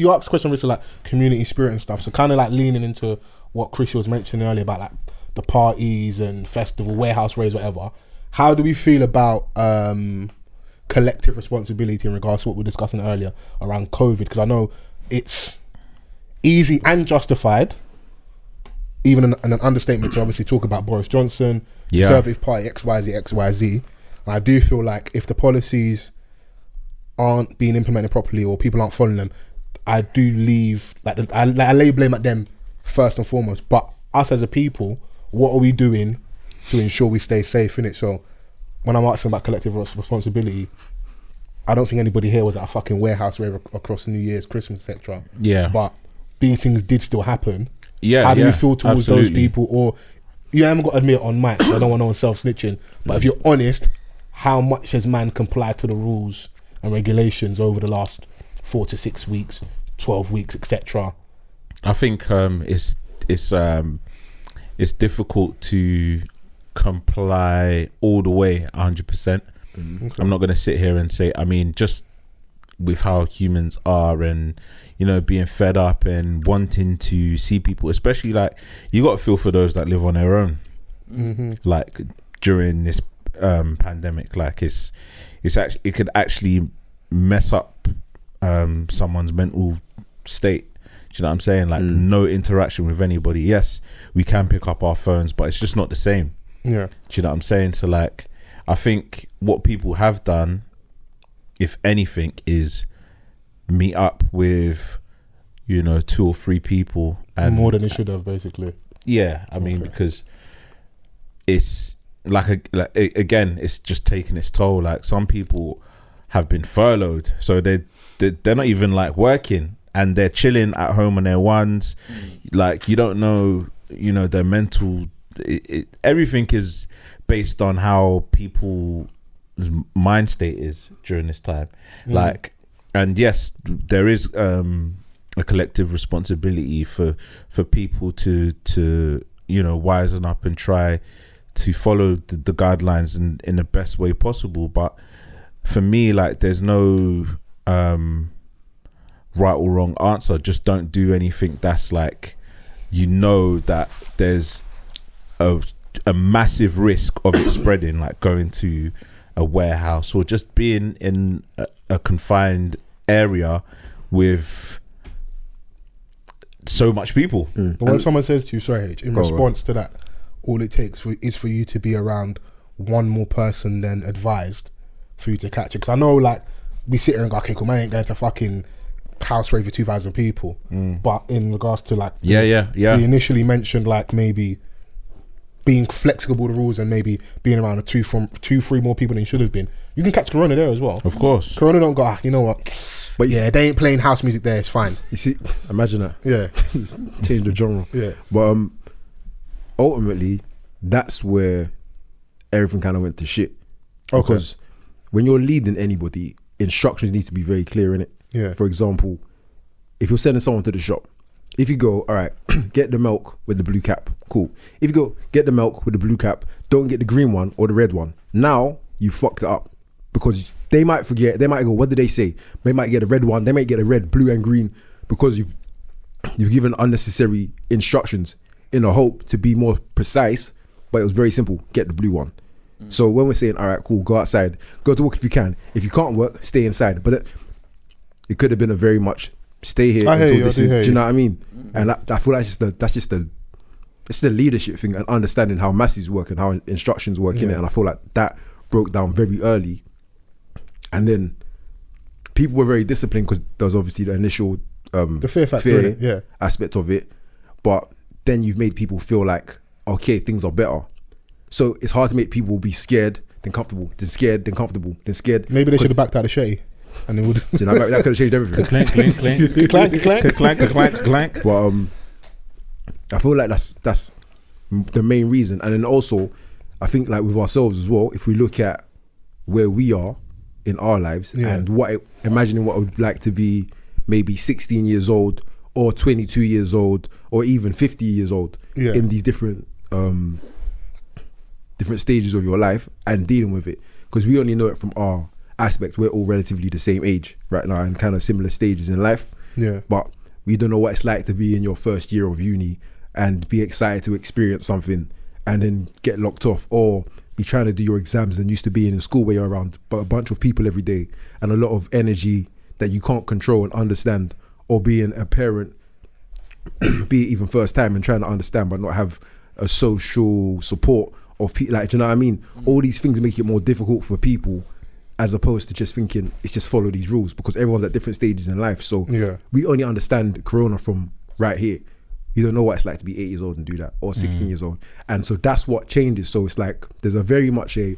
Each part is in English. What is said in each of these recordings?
you asked a question recently, like community spirit and stuff. So kind of like leaning into what Chris was mentioning earlier about like the parties and festival, warehouse raves, whatever. How do we feel about collective responsibility in regards to what we were discussing earlier around COVID? Because I know it's easy and justified, even an understatement to obviously talk about Boris Johnson, Conservative Party, XYZ. And I do feel like if the policies aren't being implemented properly or people aren't following them, I do leave, I lay blame at them first and foremost. But us as a people, what are we doing to ensure we stay safe in it? So when I'm asking about collective responsibility, I don't think anybody here was at a fucking warehouse rave across New Year's, Christmas, etc. Yeah. But these things did still happen. Yeah. How do you feel towards those people? Or you haven't got to admit it on mic, so I don't want no one self-snitching. But if you're honest, how much has man complied to the rules and regulations over the last 4 to 6 weeks, 12 weeks, etc.? I think it's difficult to comply all the way 100%. Okay. I'm not going to sit here and say, I mean, just with how humans are and, you know, being fed up and wanting to see people, especially like you got to feel for those that live on their own, like during this pandemic. Like it's actually, it could actually mess up someone's mental state. Do you know what I'm saying? Like no interaction with anybody. Yes, we can pick up our phones, but it's just not the same. Yeah. Do you know what I'm saying? So like, I think what people have done, if anything, is meet up with, you know, 2 or 3 people. And more than it should have, basically. Yeah, I mean, because it's like again, it's just taking its toll. Like some people have been furloughed, so they're not even like working, and they're chilling at home on their ones. Like you don't know, you know, their mental. Everything is based on how people's mind state is during this time. Like, and yes, there is a collective responsibility for people to you know, wisen up and try to follow the guidelines in the best way possible. But for me, like, there's no right or wrong answer. Just don't do anything that's like, you know, that there's a massive risk of it spreading, like going to a warehouse or just being in a confined area with so much people. But when someone says to you, sorry, in response to that, all it takes is for you to be around one more person than advised for you to catch it. Because I know, like, we sit here and go, okay, cool, man, I ain't going to fucking house rave for 2,000 people. But in regards to like, they initially mentioned like maybe being flexible to rules and maybe being around 2-3 more people than you should have been. You can catch Corona there as well. Of course. Corona don't go, you know what? But yeah, they ain't playing house music there. It's fine. You see, imagine that. Yeah. Change the genre. Yeah. But ultimately, that's where everything kind of went to shit. Okay. Because when you're leading anybody, instructions need to be very clear in it. Yeah. For example, if you're sending someone to the shop, if you go, all right, get the milk with the blue cap, cool. If you go, get the milk with the blue cap, don't get the green one or the red one. Now, you fucked it up. Because they might forget, they might go, what did they say? They might get a red one, they might get a red, blue and green, because you've given unnecessary instructions in a hope to be more precise, but it was very simple, get the blue one. So when we're saying, all right, cool, go outside, go to work if you can. If you can't work, stay inside. But it could have been a very much, stay here until this is, do you know what I mean? And I feel like that's just the leadership thing and understanding how masses work and how instructions work in it. And I feel like that broke down very early. And then people were very disciplined because there was obviously the initial the fear factor aspect of it. But then you've made people feel like, okay, things are better. So it's hard to make people be scared, then comfortable, then scared, then comfortable, then scared. Maybe they should have backed out the Shetty. And they would. You know, that could have changed everything. Clank, clank, clank, clank, clank, clank, clank, clank. But I feel like that's the main reason. And then also, I think like with ourselves as well, if we look at where we are in our lives and imagining what it would like to be maybe 16 years old or 22 years old or even 50 years old in these different stages of your life and dealing with it, because we only know it from our aspect. We're all relatively the same age right now and kind of similar stages in life. Yeah. But we don't know what it's like to be in your first year of uni and be excited to experience something and then get locked off, or be trying to do your exams and used to being in school where you're around but a bunch of people every day and a lot of energy that you can't control and understand, or being a parent, be it even first time and trying to understand but not have a social support of people, like, do you know what I mean? All these things make it more difficult for people, as opposed to just thinking it's just follow these rules, because everyone's at different stages in life. So we only understand Corona from right here. We don't know what it's like to be 8 years old and do that, or 16 years old. And so that's what changes. So it's like there's a very much a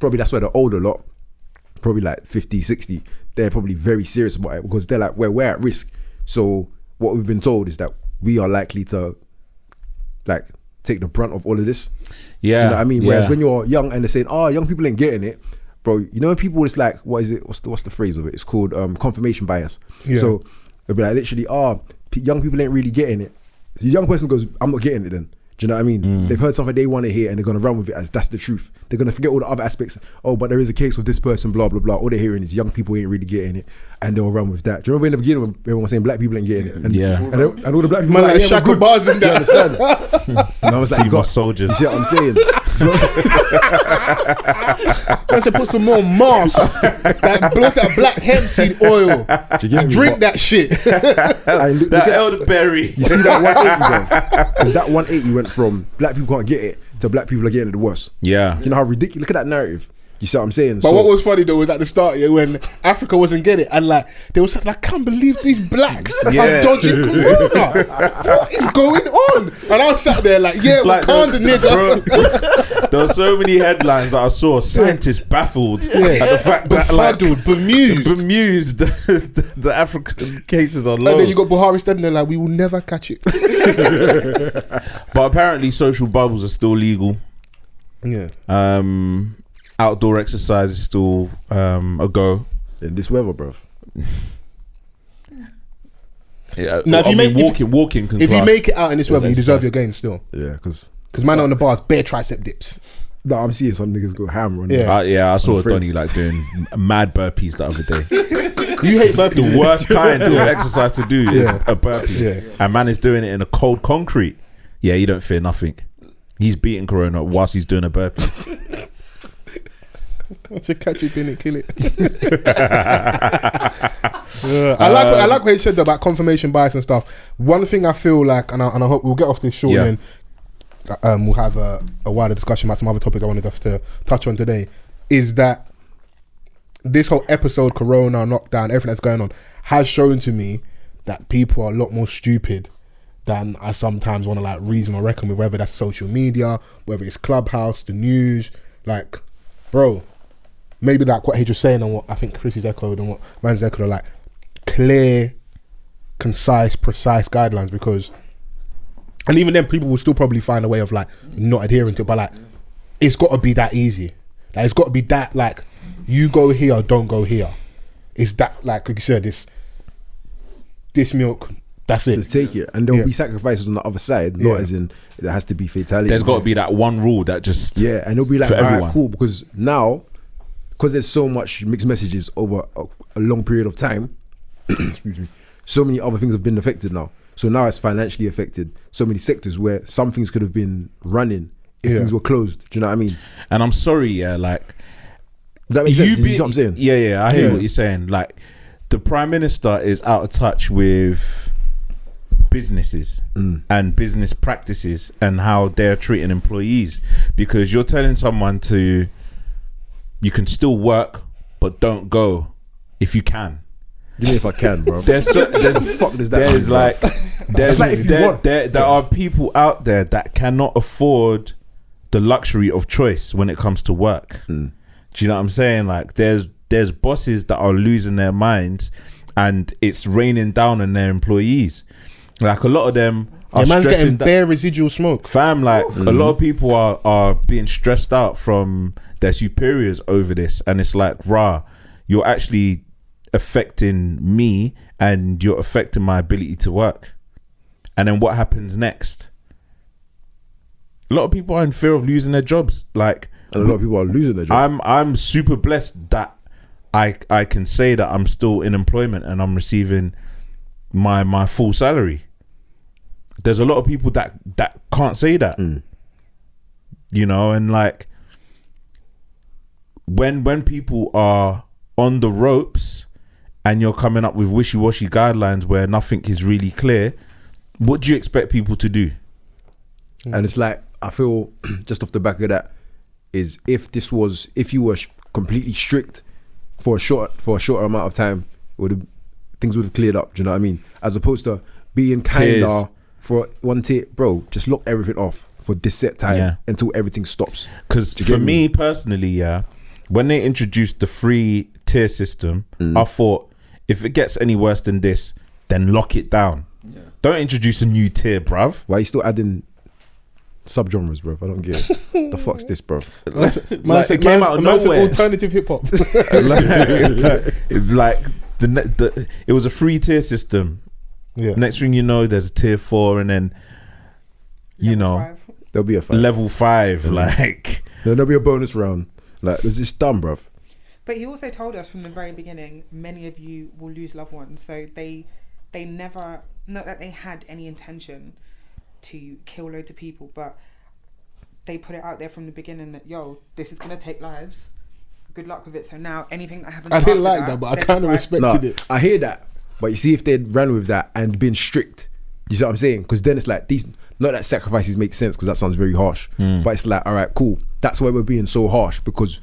probably that's why the older lot, probably like 50, 60, they're probably very serious about it, because they're like, we're at risk. So what we've been told is that we are likely to like take the brunt of all of this. Yeah. Do you know what I mean? Whereas when you're young and they're saying, oh, young people ain't getting it, bro, you know when people, it's like, what is it? What's the phrase of it? It's called confirmation bias. Yeah. So they'll be like, literally, young people ain't really getting it. The young person goes, I'm not getting it then. Do you know what I mean? They've heard something they want to hear and they're going to run with it as that's the truth. They're going to forget all the other aspects. Oh, but there is a case with this person, blah, blah, blah. All they're hearing is young people ain't really getting it, and they'll run with that. Do you remember in the beginning when everyone was saying black people ain't getting it? And, and all the black people like Shaka bars in that. You understand? And I was like, see my soldiers. You see what I'm saying? I said put some more moss, that blows that black hemp seed oil. Drink that shit. That elderberry. You see that 180, bro? Because that 180 went from black people can't get it to black people are getting it the worst. Yeah. You know how ridiculous? Look at that narrative. You see what I'm saying? But what was funny though was at the start, when Africa wasn't getting it, and like they was like, I can't believe these blacks are dodging Corona. What is going on? And I was sat there like, Wakanda, nigga. There were so many headlines that I saw. Scientists baffled at the fact that bemused the African cases are low. And then you got Buhari standing there like, we will never catch it. But apparently social bubbles are still legal. Yeah. Outdoor exercise is still a go in this weather, bruv. Yeah, now, walking can if you make it out in this weather, you deserve your gains still. Yeah, because man on the bars, bare tricep dips. No, I'm seeing some niggas go hammer on it. I saw Donny like doing mad burpees the other day. You hate burpees. The worst kind of exercise to do is a burpee. Yeah. And man is doing it in a cold concrete. Yeah, you don't fear nothing. He's beating Corona whilst he's doing a burpee. I should catch you in it, kill it. I like what he said about confirmation bias and stuff. One thing I feel like, and I hope we'll get off this short, and then we'll have a wider discussion about some other topics I wanted us to touch on today, is that this whole episode, Corona, lockdown, everything that's going on, has shown to me that people are a lot more stupid than I sometimes want to like reason or reckon with, whether that's social media, whether it's Clubhouse, the news. Like, bro, maybe like what he was saying and what I think Chrissy's echoed and what Man's echoed are like clear, concise, precise guidelines, because, and even then people will still probably find a way of like not adhering to it, but like it's got to be that easy. Like it's got to be that like you go here, don't go here. It's that like you said, this milk, that's it. Just take it, and there'll be sacrifices on the other side. Not as in there has to be fatality. There's got to be that one rule that just and it'll be like, all right, cool, because now, because there's so much mixed messages over a long period of time. Excuse me. So many other things have been affected now. So now it's financially affected. So many sectors where some things could have been running if things were closed. Do you know what I mean? And I'm sorry, like that makes sense. You know what I'm saying? Yeah, I hear what you're saying. Like the Prime Minister is out of touch with businesses and business practices and how they're treating employees, because you're telling someone you can still work but don't go if you can. Give me if I can, bro. There are people out there that cannot afford the luxury of choice when it comes to work. Do you know what I'm saying? Like there's bosses that are losing their minds and it's raining down on their employees. Like a lot of them are man's getting bare residual smoke. Fam, like a lot of people are being stressed out from their superiors over this, and it's like, you're actually affecting me and you're affecting my ability to work. And then what happens next? A lot of people are in fear of losing their jobs. Like, and a lot of people are losing their jobs. I'm super blessed that I can say that I'm still in employment and I'm receiving my full salary. There's a lot of people that can't say that. You know, and like when people are on the ropes and you're coming up with wishy-washy guidelines where nothing is really clear, what do you expect people to do? And it's like, I feel just off the back of that is if you were completely strict for a shorter amount of time, things would have cleared up. Do you know what I mean? As opposed to being kinder for one tier, bro. Just lock everything off for this set time until everything stops. Because for me personally, when they introduced the 3-tier system, I thought if it gets any worse than this, then lock it down. Yeah. Don't introduce a new tier, bruv. Why are you still adding subgenres, bruv? I don't get it. The fuck's this, bruv? It came out of nowhere. Alternative hip hop. It was a 3-tier system. Yeah. Next thing you know, there's a tier 4, and then there'll be a 5. Level 5, like then there'll be a bonus round. Like, this is dumb, bruv. But he also told us from the very beginning, many of you will lose loved ones. So they never, not that they had any intention to kill loads of people, but they put it out there from the beginning that, this is going to take lives. Good luck with it. So now anything that happens, I didn't like that, but I kind of respected it. I hear that, but you see, if they'd ran with that and been strict, you see what I'm saying? Because then it's like these, not that sacrifices make sense, because that sounds very harsh, but it's like, all right, cool. That's why we're being so harsh, because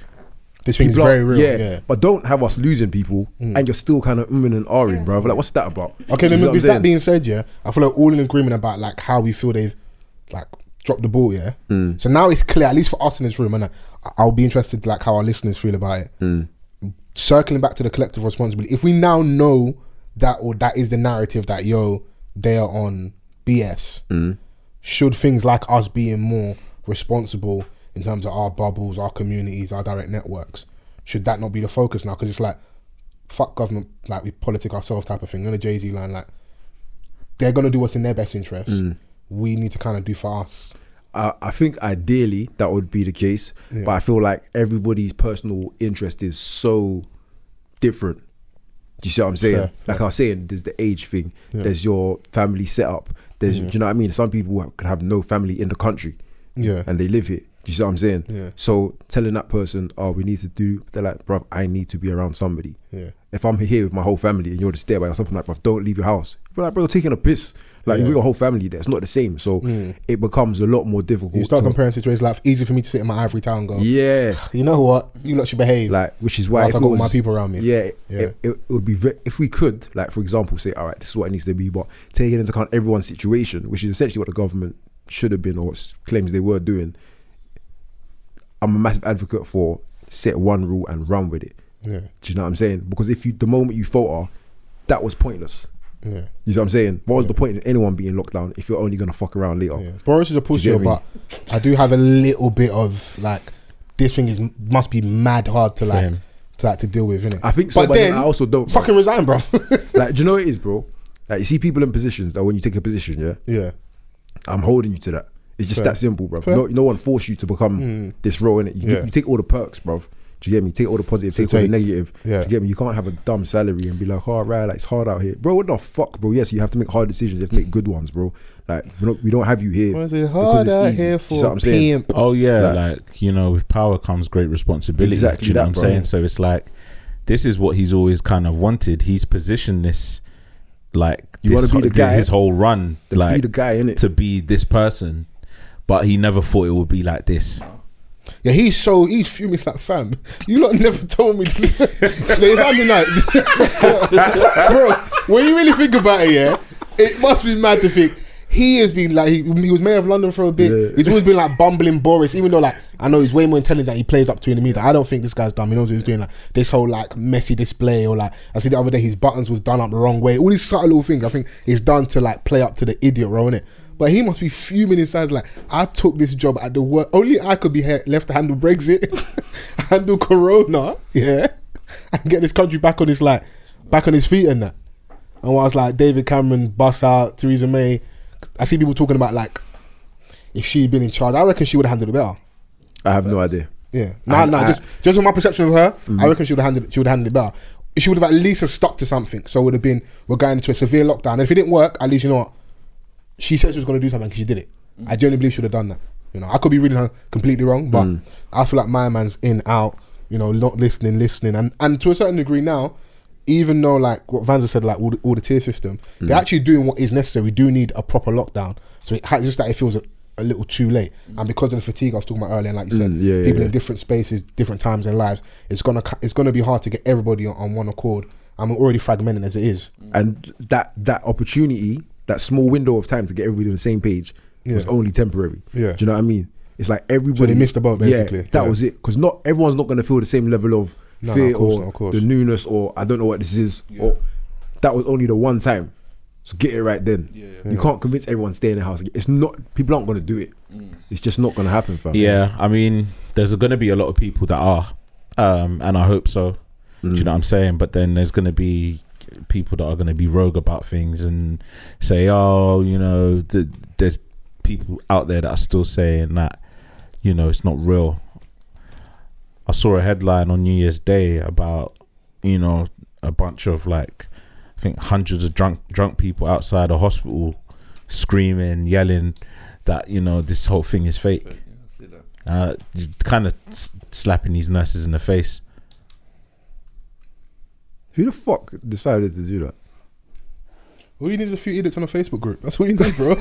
this thing's very real. Yeah, but don't have us losing people and you're still kind of and ahhing, bro. Like, what's that about? Okay, then with that being said, I feel like all in agreement about like how we feel they've like dropped the ball. So now it's clear, at least for us in this room, and I'll be interested like how our listeners feel about it. Circling back to the collective responsibility, if we now know that, or that is the narrative that they are on BS, should things like us being more responsible in terms of our bubbles, our communities, our direct networks, should that not be the focus now? Because it's like, fuck government, like we politic ourselves type of thing. On a Jay-Z line, like they're going to do what's in their best interest. We need to kind of do for us. I think ideally that would be the case, but I feel like everybody's personal interest is so different. Do you see what I'm saying? Fair. Like I was saying, there's the age thing, there's your family setup, there's, do you know what I mean? Some people could have no family in the country and they live here. Do you see what I'm saying? Yeah. So telling that person, we need to do, they're like, bruv, I need to be around somebody. Yeah. If I'm here with my whole family and you're just there by yourself, I'm like, bruv, don't leave your house. But like, bro, you're taking a piss. Like, you've got a whole family there. It's not the same. So it becomes a lot more difficult. You start comparing situations, like, easy for me to sit in my ivory town and go, you know what? You lot should behave. Like, which is why if I got all my people around me. It would be, if we could, like, for example, say, all right, this is what it needs to be, but taking into account everyone's situation, which is essentially what the government should have been or claims they were doing. I'm a massive advocate for set one rule and run with it. Yeah. Do you know what I'm saying? Because if the moment you falter, that was pointless. Yeah. You know what I'm saying? What was the point in anyone being locked down if you're only going to fuck around later? Yeah. Boris is a pusher, but I do have a little bit of like, this thing must be mad hard to to deal with, innit? I think so, but then I also don't. Fucking resign, bro. Like, do you know what it is, bro? Like, you see people in positions that when you take a position, I'm holding you to that. It's just that simple, bro. No one forced you to become this role, innit? You take all the perks, bro. Do you get me? Take all the positive, take all the negative. Do you get me? You can't have a dumb salary and be like, oh, right, like, it's hard out here. Bro, what the fuck, bro? Yes, you have to make hard decisions. You have to make good ones, bro. Like, we don't have you here. Why is it hard out here for what I'm saying? Oh, yeah, like, you know, with power comes great responsibility. Exactly, you know what I'm saying? So it's like, this is what he's always kind of wanted. He's positioned this, like, you want to be the guy, his whole run, like, be the guy, innit? To be this person. But he never thought it would be like this. Yeah, he's fuming like, fam, you lot never told me this. Like, bro, when you really think about it, it must be mad to think he has been like, he was mayor of London for a bit. He's always been like bumbling Boris, even though like I know he's way more intelligent than he plays up to in the media. I don't think this guy's dumb. He knows what he's doing. Like this whole like messy display, or like I see the other day his buttons was done up the wrong way. All these subtle little things I think he's done to like play up to the idiot role, innit? But he must be fuming inside like, I took this job at the work. Only I could be left to handle Brexit, handle Corona, and get this country back on his feet and that. And whilst like David Cameron busts out, Theresa May, I see people talking about like, if she'd been in charge, I reckon she would have handled it better. I have no idea. Yeah, just from my perception of her, I reckon she would have handled it better. She would have at least have stuck to something. So it would have been, we're going into a severe lockdown. And if it didn't work, at least you know what, she said she was going to do something because she did it. I genuinely believe she would have done that. You know, I could be reading her completely wrong, but I feel like my man's in, out, you know, not listening, and to a certain degree now, even though like what Vans has said, like all the tier system, they're actually doing what is necessary. We do need a proper lockdown. So it's just that it feels a little too late, and because of the fatigue I was talking about earlier, and like you said, people in different spaces, different times in lives, it's gonna be hard to get everybody on one accord. I'm already fragmented as it is, and that opportunity, that small window of time to get everybody on the same page was only temporary. Yeah, do you know what I mean? It's like everybody, so they missed the boat basically. Yeah, that was it, because not everyone's not going to feel the same level of fear or the newness, or I don't know what this is, or that was only the one time. So get it right then. You can't convince everyone to stay in the house. It's not, people aren't going to do it. It's just not going to happen, fam. Yeah, I mean, there's going to be a lot of people that are, and I hope so. Do you know what I'm saying? But then there's going to be people that are going to be rogue about things and say, oh, you know, there's people out there that are still saying that, you know, it's not real. I saw a headline on New Year's Day about, you know, a bunch of like, I think hundreds of drunk people outside a hospital screaming, yelling that, you know, this whole thing is fake. Kind of slapping these nurses in the face. Who the fuck decided to do that? All you need is a few idiots on a Facebook group. That's what you need, bro.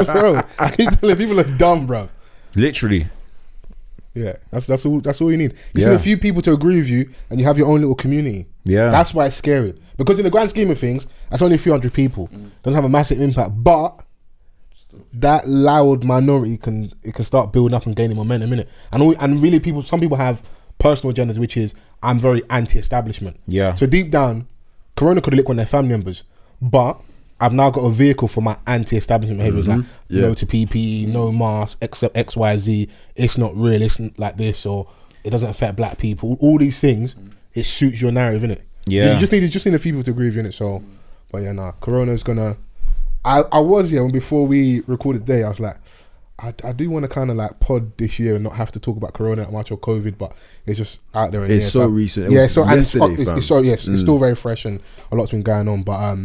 Bro, I keep telling people are dumb, bro. Literally. Yeah, that's all you need. You just need a few people to agree with you, and you have your own little community. Yeah, that's why it's scary. Because in the grand scheme of things, that's only a few hundred people. Doesn't have a massive impact, but that loud minority can start building up and gaining momentum, innit? And really, some people have personal agendas, which is, I'm very anti-establishment. Yeah. So deep down, Corona could have licked one of their family members, but I've now got a vehicle for my anti-establishment behaviours, like no to PPE, no mask, except XYZ. It's not real. It's like this, or it doesn't affect black people. All these things, it suits your narrative, innit? Yeah. You just need a few people to agree with you, innit? So, but yeah, nah. Corona's gonna. I was when before we recorded today, I was like, I do want to kind of like pod this year and not have to talk about Corona that much or COVID, but it's just out there. It's so recent. It's still very fresh and a lot's been going on. But